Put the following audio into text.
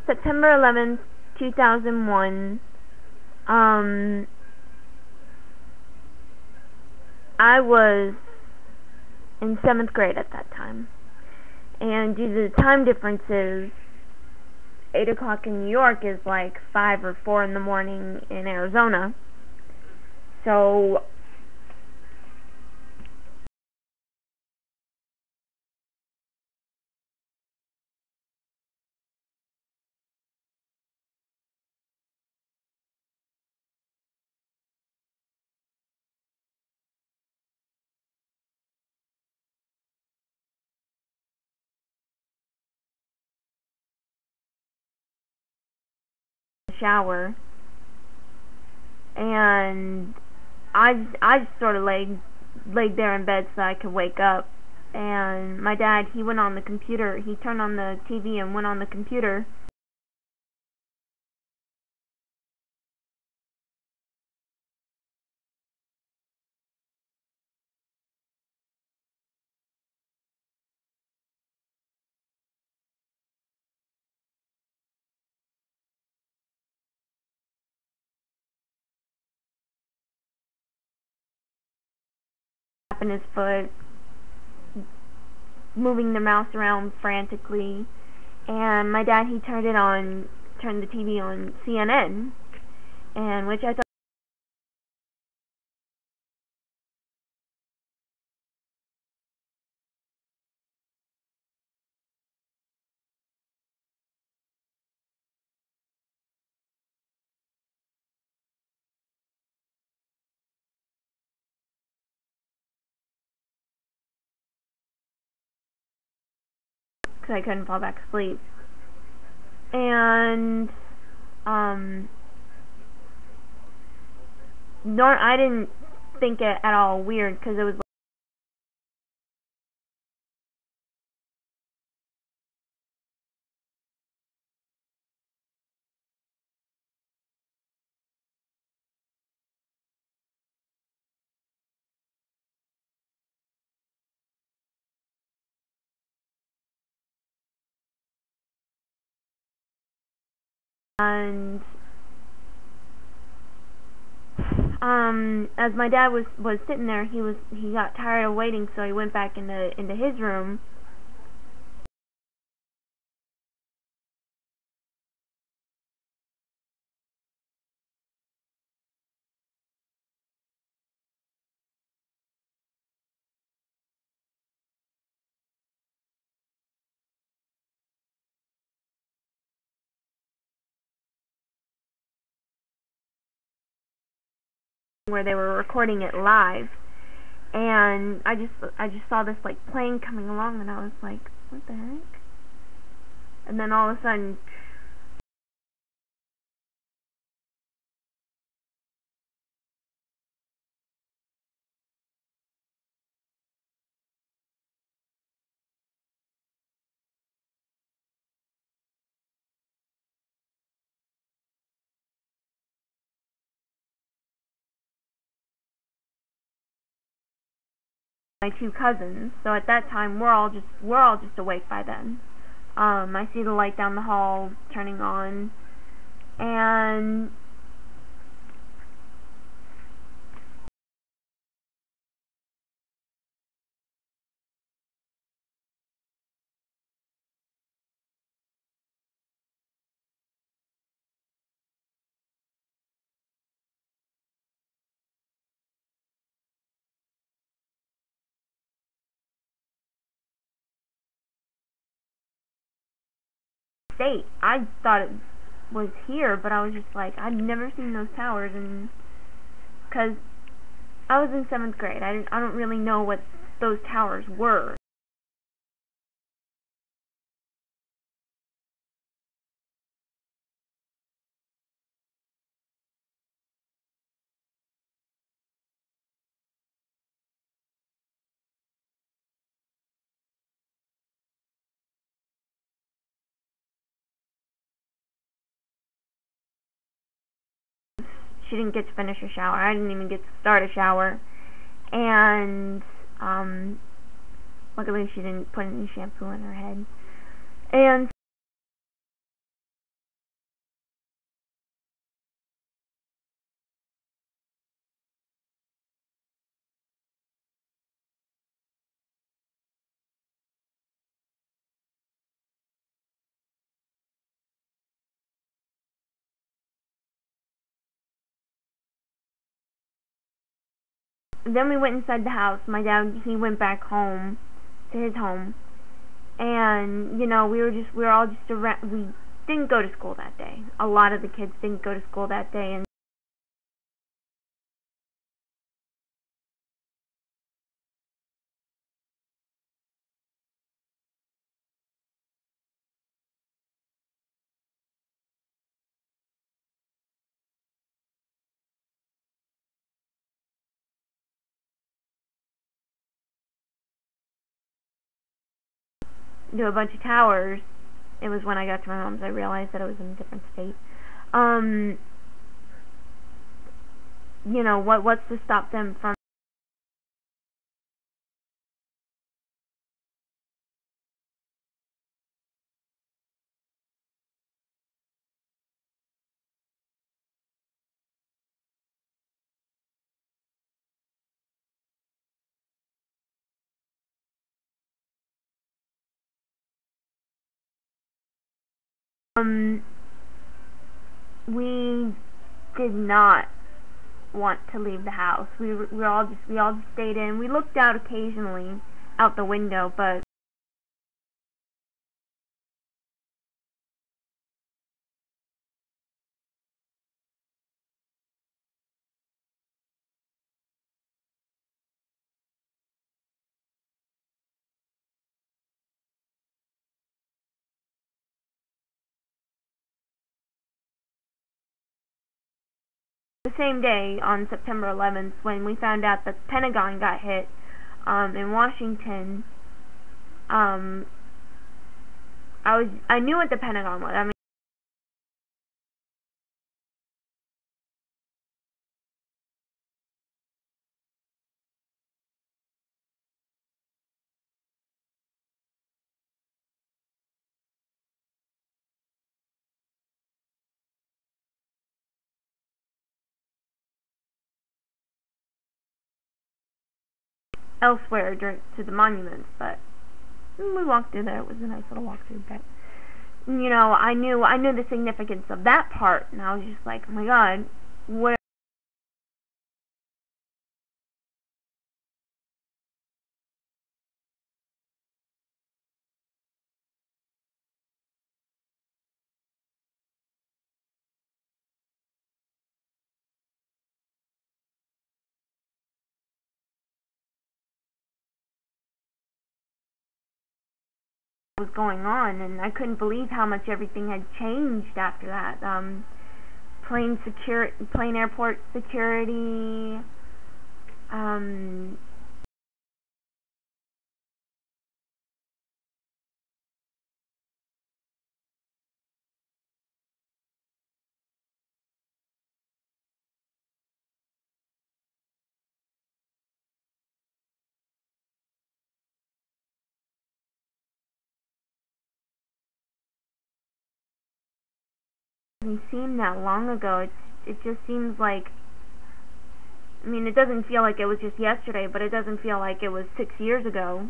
September 11th, 2001. I was in 7th grade at that time. And due to the time differences, 8 o'clock in New York is like 5 or 4 in the morning in Arizona. So shower, and I just sort of laid there in bed so I could wake up. And my dad, he went on the computer. He turned on the TV and went on the computer. Tapping his foot, moving the mouse around frantically. And my dad, he turned the TV on CNN, and which I thought, because I couldn't fall back asleep. And I didn't think it at all weird, because it was and as my dad was sitting there, he got tired of waiting, so he went back into his room. Where they were recording it live, and I just saw this like plane coming along, and I was like, what the heck? And then all of a sudden, my two cousins. So at that time, we're all just awake by then. I see the light down the hall turning on, and state. I thought it was here, but I was just like, I'd never seen those towers, and because I was in 7th grade, I don't really know what those towers were. She didn't get to finish her shower. I didn't even get to start a shower. And luckily she didn't put any shampoo in her head. And then we went inside the house. My dad, he went back home to his home, and we were all just around. We didn't go to school that day. A lot of the kids didn't go to school that day, and do a bunch of towers. It was when I got to my mom's I realized that I was in a different state. What's to stop them from we did not want to leave the house. We all just stayed in. We looked out occasionally out the window, but the same day on September 11th when we found out that the Pentagon got hit in Washington, I knew what the Pentagon was. I mean, elsewhere to the monuments, but we walked through there. It was a nice little walk through, but I knew the significance of that part, and I was just like, oh my God, what? Was going on, and I couldn't believe how much everything had changed after that. Plane airport security, it seemed that long ago. It just seems like, I mean, it doesn't feel like it was just yesterday, but it doesn't feel like it was 6 years ago.